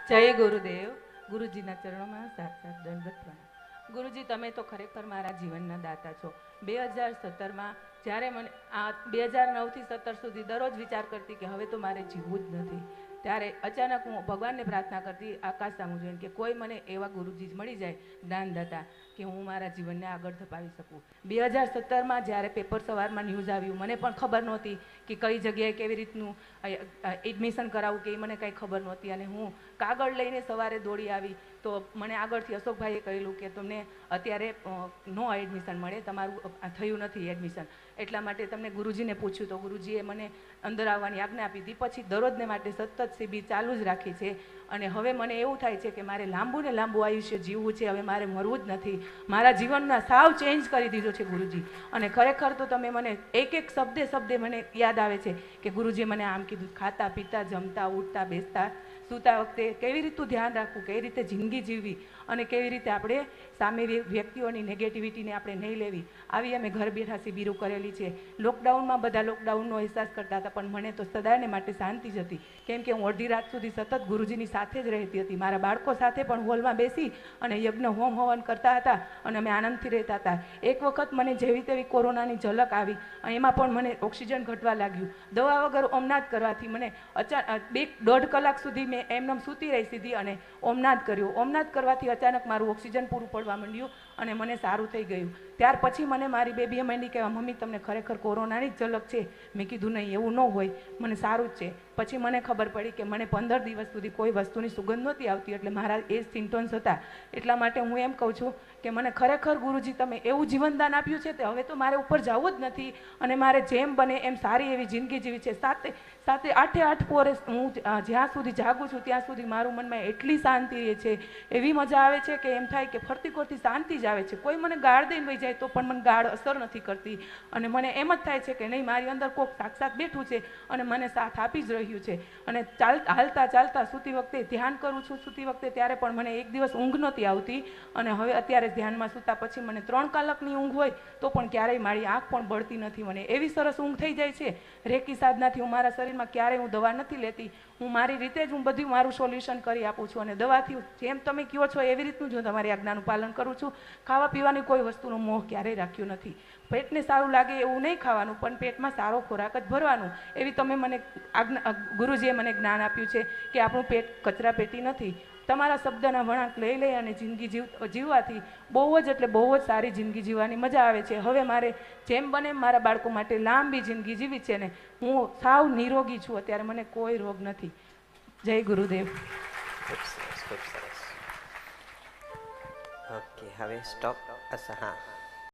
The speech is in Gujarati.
જય ગુરુદેવ. ગુરુજીના ચરણોમાં સાક્ષાત દંડવત પ્રણામ. ગુરુજી, તમે તો ખરેખર મારા જીવનના દાતા છો. 2017માં જ્યારે મને આ 2009થી 17 સુધી દરરોજ વિચાર કરતી કે હવે તો મારે જીવવું જ નથી, ત્યારે અચાનક હું ભગવાનને પ્રાર્થના કરતી આકાશ સામું જોઈને કે કોઈ મને એવા ગુરુજી મળી જાય જ્ઞાનદાતા કે હું મારા જીવનને આગળ ધપાવી શકું. 2017માં જ્યારે પેપર સવારમાં ન્યૂઝ આવ્યું, મને પણ ખબર નહોતી કે કઈ જગ્યાએ કેવી રીતનું એડમિશન કરાવવું કે એ મને કાંઈ ખબર નહોતી. અને હું કાગળ લઈને સવારે દોડી આવી તો મને આગળથી અશોકભાઈએ કહેલું કે તમને અત્યારે નો એડમિશન મળે, તમારું થયું નથી એડમિશન, એટલા માટે તમને ગુરુજીને પૂછ્યું તો ગુરુજીએ મને અંદર આવવાની આજ્ઞા આપી હતી. પછી દરરોજને માટે સતત શિબિર ચાલુ જ રાખી છે. અને હવે મને એવું થાય છે કે મારે લાંબુ ને લાંબુ આયુષ્ય જીવવું છે. હવે મારે મરવું જ નથી. મારા જીવનના સાવ ચેન્જ કરી દીધો છે ગુરુજી. અને ખરેખર તો તમે મને એક એક શબ્દે મને યાદ આવે છે કે ગુરુજીએ મને આમ કીધું, ખાતા પીતા જમતા ઉઠતા બેસતા સૂતા વખતે કેવી રીતનું ધ્યાન રાખવું, કેવી રીતે જિંદગી જીવવી અને કેવી રીતે આપણે સામે વ્યક્તિઓની નેગેટિવિટીને આપણે નહીં લેવી. આવી અમે ઘર બેઠા શિબિરો કરેલી છે. લોકડાઉનમાં બધા લોકડાઉનનો અહેસાસ કરતા હતા, પણ મને તો સદાયને માટે શાંતિ જ હતી, કેમ કે હું અડધી રાત સુધી સતત ગુરુજીની સાથે જ રહેતી હતી. મારા બાળકો સાથે પણ હોલમાં બેસી અને યજ્ઞ હોમ હવન કરતા હતા અને અમે આનંદથી રહેતા હતા. એક વખત મને જેવી તેવી કોરોનાની ઝલક આવી, એમાં પણ મને ઓક્સિજન ઘટવા લાગ્યું. દવા વગર ઓમનાદ કરવાથી મને અચાનક 1.5 કલાક સુધી મેં એમનેમ સૂતી રહી સીધી અને ઓમનાદ કર્યું. ઓમનાદ કરવાથી અચાનક મારું ઓક્સિજન પૂરું પડવા માંડ્યું અને મને સારું થઈ ગયું. ત્યાર પછી મને મારી બેબીએ માંડી કહેવા, મમ્મી તમને ખરેખર કોરોનાની જ ઝલક છે. મેં કીધું નહીં, એવું ન હોય, મને સારું જ છે. પછી મને ખબર પડી કે મને 15 દિવસ સુધી કોઈ વસ્તુની સુગંધ નહોતી આવતી, એટલે મારા એ સિમ્ટમ્સ હતા. એટલા માટે હું એમ કહું છું કે મને ખરેખર ગુરુજી તમે એવું જીવનદાન આપ્યું છે તે હવે તો મારે ઉપર જવું જ નથી અને મારે જેમ બને એમ સારી એવી જિંદગી જીવી છે. સાથે 8 પોરે હું જ્યાં સુધી જાગું છું ત્યાં સુધી મારું મનમાં એટલી શાંતિ રહે છે, એવી મજા આવે છે કે એમ થાય કે ફરતી ફરતી શાંતિ જ આવે છે. કોઈ મને ગાળ દઈને વહી જાય તો પણ મને ગાળ અસર નથી કરતી અને મને એમ જ થાય છે કે નહીં, મારી અંદર કોઈક સાક્ષાત બેઠું છે અને મને સાથ આપી જ રહ્યું છે. અને હાલતા ચાલતા સૂતી વખતે ધ્યાન કરું છું, સૂતી વખતે ત્યારે પણ મને એક દિવસ ઊંઘ નહોતી આવતી અને હવે અત્યારે ધ્યાનમાં સૂતા પછી મને 3 કલાકની ઊંઘ હોય તો પણ ક્યારેય મારી આંખ પણ બળતી નથી. મને એવી સરસ ઊંઘ થઈ જાય છે. રેકી સાધનાથી હું મારા શરીરમાં ક્યારેય હું દવા નથી લેતી. હું મારી રીતે જ હું બધું મારું સોલ્યુશન કરી આપું છું અને દવાથી જેમ તમે કહો છો એવી રીતનું જ હું તમારી આજ્ઞાનું પાલન કરું છું. ખાવા પીવાની કોઈ વસ્તુનો મોહ ક્યારેય રાખ્યો નથી. પેટને સારું લાગે એવું નહીં ખાવાનું, પણ પેટમાં સારો ખોરાક જ ભરવાનું. એવી તમે મને ગુરુજીએ મને જ્ઞાન આપ્યું છે કે આપણું પેટ કચરા પેટી નથી. તમારા શબ્દના વળાંક લઈ લઈ અને જિંદગી જીવવાથી બહુ જ એટલે બહુ જ સારી જિંદગી જીવવાની મજા આવે છે. હવે મારે જેમ બને મારા બાળકો માટે લાંબી જિંદગી જીવી છે ને હું સાવ નિરોગી છું. અત્યારે મને કોઈ રોગ નથી. જય ગુરુદેવ. ખૂબ સરસ, ખૂબ સરસ. ઓકે, હવે સ્ટોપ. હા,